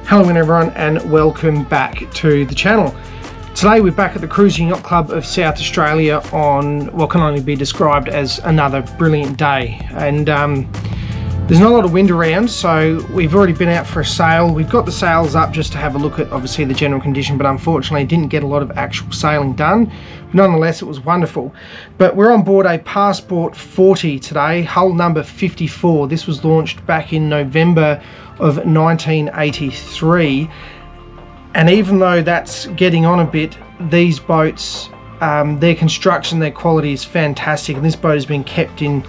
Hello everyone and welcome back to the channel. Today we're back at the Cruising Yacht Club of South Australia on what can only be described as another brilliant day. And there's not a lot of wind around, so we've already been out for a sail. We've got the sails up just to have a look at obviously the general condition, but unfortunately didn't get a lot of actual sailing done. Nonetheless, it was wonderful. But we're on board a Passport 40 today, hull number 54. This was launched back in November of 1983. And even though that's getting on a bit, these boats, their construction, their quality is fantastic, and this boat has been kept in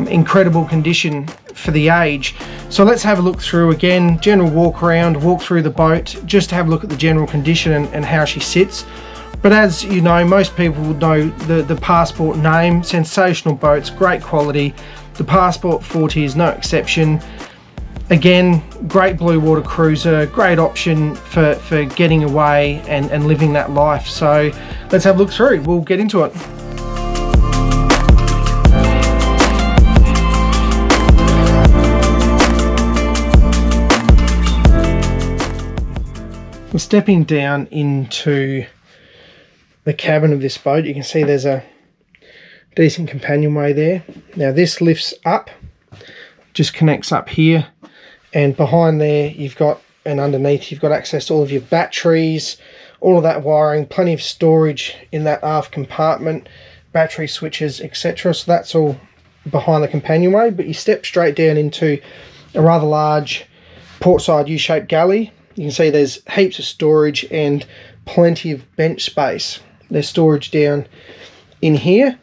incredible condition for the age. So let's have a look through again, general walk around, walk through the boat, just to have a look at the general condition and how she sits. But as you know, most people would know the Passport name. Sensational boats, great quality. The Passport 40 is no exception. Again, great blue water cruiser, great option for getting away and living that life. So let's have a look through, we'll get into it. I'm stepping down into the cabin of this boat. You can see there's a decent companionway there. Now this lifts up, just connects up here, and behind there you've got, and underneath you've got access to all of your batteries, all of that wiring, plenty of storage in that aft compartment, battery switches, etc. So that's all behind the companionway. But you step straight down into a rather large portside U-shaped galley. You can see there's heaps of storage and plenty of bench space. There's storage down in here,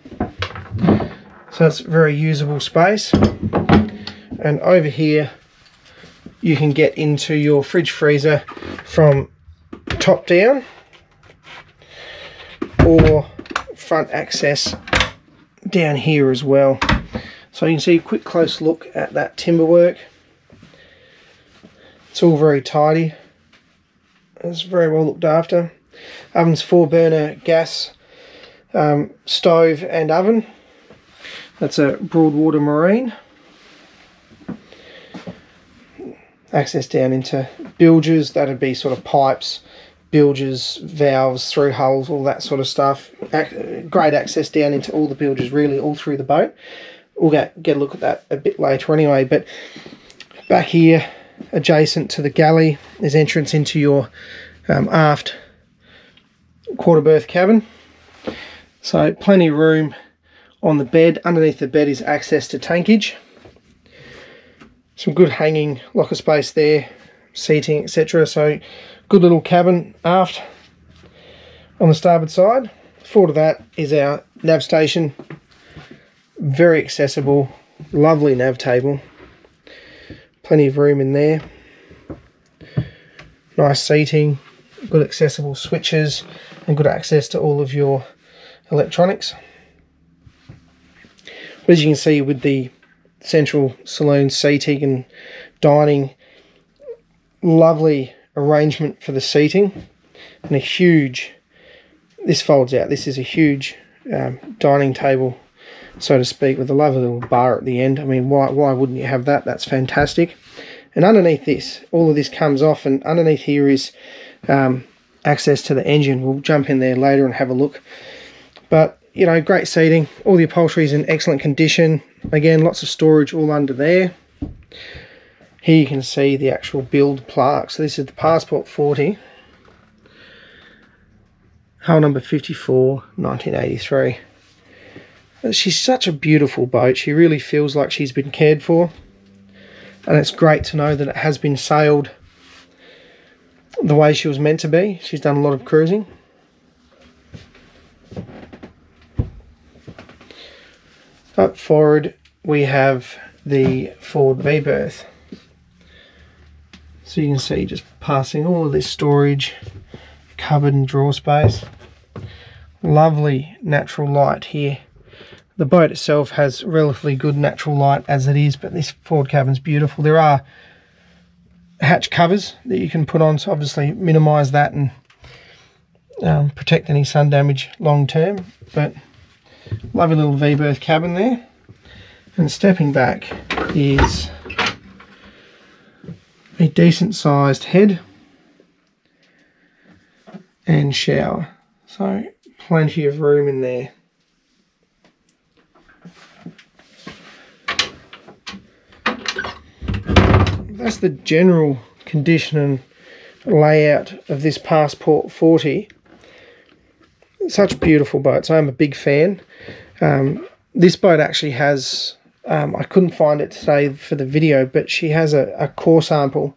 so it's very usable space. And over here you can get into your fridge freezer from top down, or front access down here as well. So you can see a quick close look at that timber work. It's all very tidy. It's very well looked after. Oven's 4-burner gas stove and oven. That's a Broadwater Marine. Access down into bilges. That'd be sort of pipes, bilges, valves, through hulls, all that sort of stuff. Great access down into all the bilges, really all through the boat. We'll get a look at that a bit later anyway. But back here, adjacent to the galley, there's entrance into your aft quarter berth cabin. So plenty of room on the bed. Underneath the bed is access to tankage. Some good hanging locker space there, seating, etc. So good little cabin aft on the starboard side. Forward of that is our nav station. Very accessible, lovely nav table. Plenty of room in there. Nice seating, good accessible switches, and good access to all of your electronics. But as you can see, with the central saloon seating and dining, lovely arrangement for the seating, and a huge, this folds out, this is a huge dining table, so to speak, with a lovely little bar at the end. I mean, why wouldn't you have that? That's fantastic. And underneath this, all of this comes off, and underneath here is access to the engine. We'll jump in there later and have a look. But, you know, great seating. All the upholstery is in excellent condition. Again, lots of storage all under there. Here you can see the actual build plaque. So this is the Passport 40. Hull number 54, 1983. She's such a beautiful boat. She really feels like she's been cared for. And it's great to know that it has been sailed the way she was meant to be. She's done a lot of cruising. Up forward we have the forward V berth. So you can see just passing all of this storage, cupboard and drawer space. Lovely natural light here. The boat itself has relatively good natural light as it is, but this forward cabin's beautiful. There are hatch covers that you can put on to obviously minimise that and protect any sun damage long term. But lovely little V-berth cabin there. And stepping back is a decent sized head and shower, so plenty of room in there. That's the general condition and layout of this Passport 40. Such beautiful boats. I'm a big fan. This boat actually has, I couldn't find it today for the video, but she has a core sample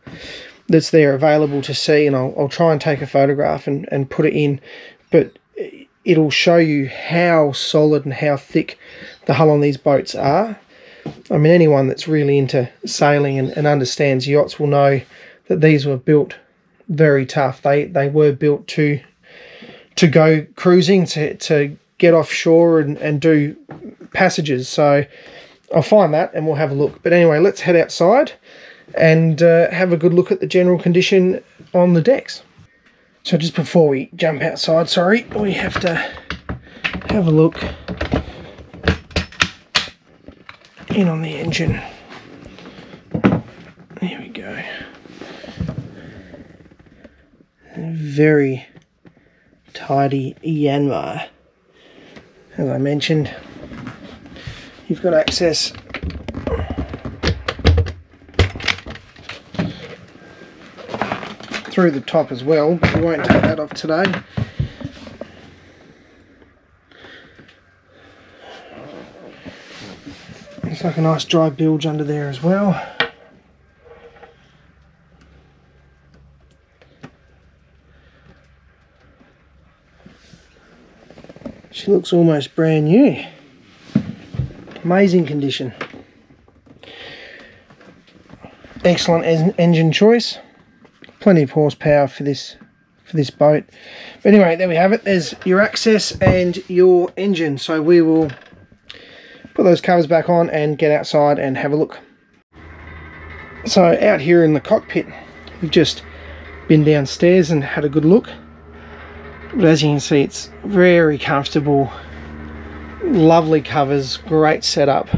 that's there available to see, and I'll try and take a photograph and put it in, but it'll show you how solid and how thick the hull on these boats are. I mean, anyone that's really into sailing and understands yachts will know that these were built very tough. They were built to go cruising, to get offshore and do passages. So I'll find that and we'll have a look. But anyway, let's head outside and have a good look at the general condition on the decks. So just before we jump outside, sorry, we have to have a look in on the engine. There we go. Very tidy Yanmar. As I mentioned, you've got access through the top as well, but we won't take that off today. Looks like a nice dry bilge under there as well. She looks almost brand new. Amazing condition. Excellent engine choice. Plenty of horsepower for this boat. But anyway, there we have it. There's your access and your engine. So we will put those covers back on and get outside and have a look. So out here in the cockpit, we've just been downstairs and had a good look. But as you can see, it's very comfortable, lovely covers, great setup.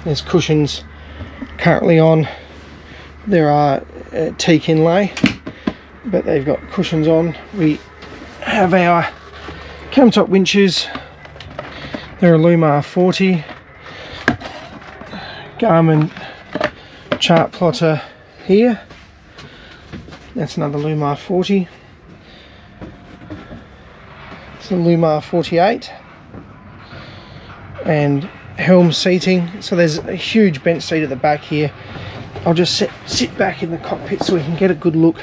There's cushions currently on. There are teak inlay, but they've got cushions on. We have our cam top winches. They're a Lumar 40. Garmin chart plotter here. That's another Lumar 40. It's a Lumar 48. And helm seating. So there's a huge bench seat at the back here. I'll just sit back in the cockpit so we can get a good look.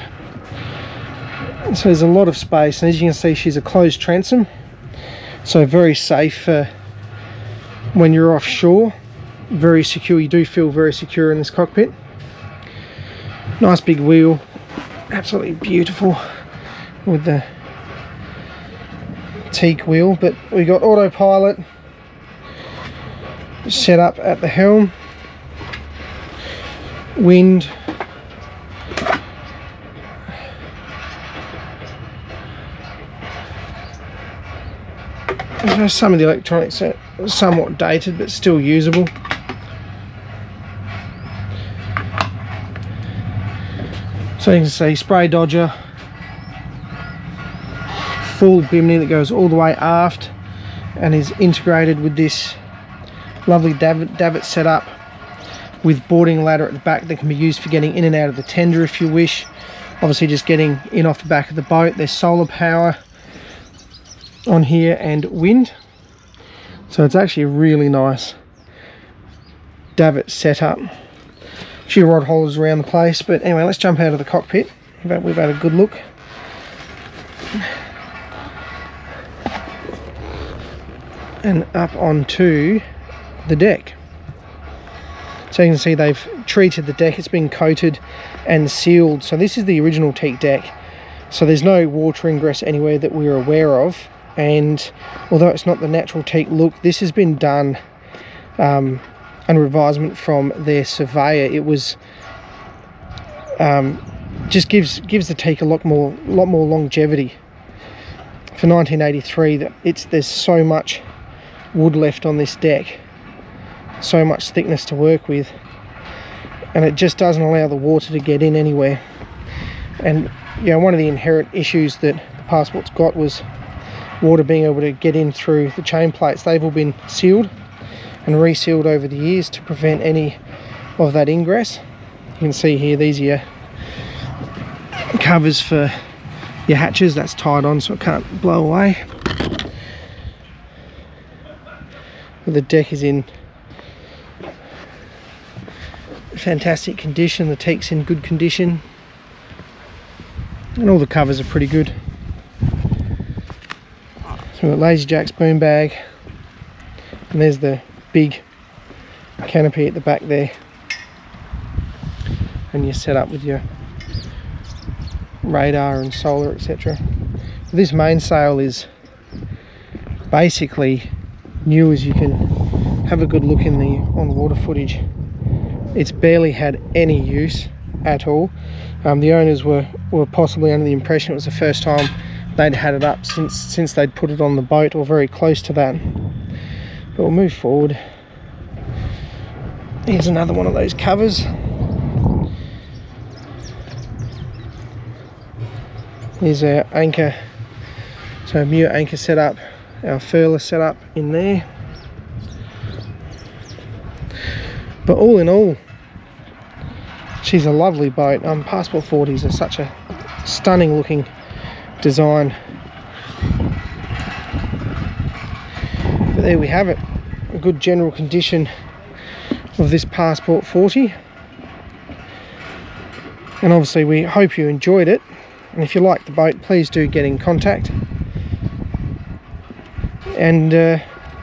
So there's a lot of space, and as you can see, she's a closed transom. So very safe for when you're offshore. Very secure. You do feel very secure in this cockpit. Nice big wheel. Absolutely beautiful with the teak wheel, but we got autopilot set up at the helm. Wind, some of the electronics are somewhat dated but still usable. So you can see spray dodger, full bimini that goes all the way aft and is integrated with this lovely davit setup with boarding ladder at the back that can be used for getting in and out of the tender if you wish. Obviously just getting in off the back of the boat. There's solar power on here and wind. So it's actually a really nice davit setup. A few rod holders around the place, but anyway, let's jump out of the cockpit. We've had a good look. And up onto the deck. So you can see they've treated the deck. It's been coated and sealed. So this is the original teak deck. So there's no water ingress anywhere that we're aware of. And although it's not the natural teak look, this has been done under advisement from their surveyor. It was just gives the teak a lot more longevity. For 1983, there's so much wood left on this deck, so much thickness to work with, and it just doesn't allow the water to get in anywhere. And you know, one of the inherent issues that the Passport's got was water being able to get in through the chain plates. They've all been sealed and resealed over the years to prevent any of that ingress. You can see here, these are your covers for your hatches. That's tied on so it can't blow away. The deck is in fantastic condition, the teak's in good condition, and all the covers are pretty good. So we've got Lazy Jack's boom bag, and there's the big canopy at the back there, and you're set up with your radar and solar, etc. This mainsail is basically new, as you can have a good look in the on-water footage. It's barely had any use at all. The owners were possibly under the impression it was the first time they'd had it up since they'd put it on the boat, or very close to that. But we'll move forward. Here's another one of those covers. Here's our anchor, so Mute anchor setup, our furler setup in there. But all in all, she's a lovely boat. Passport 40s are such a stunning looking design. But there we have it, a good general condition of this Passport 40. And obviously we hope you enjoyed it. And if you like the boat, please do get in contact. And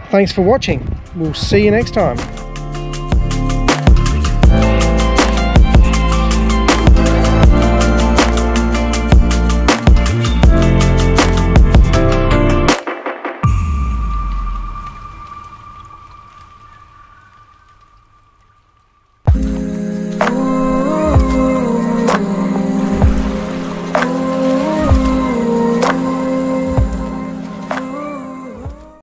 thanks for watching. We'll see you next time.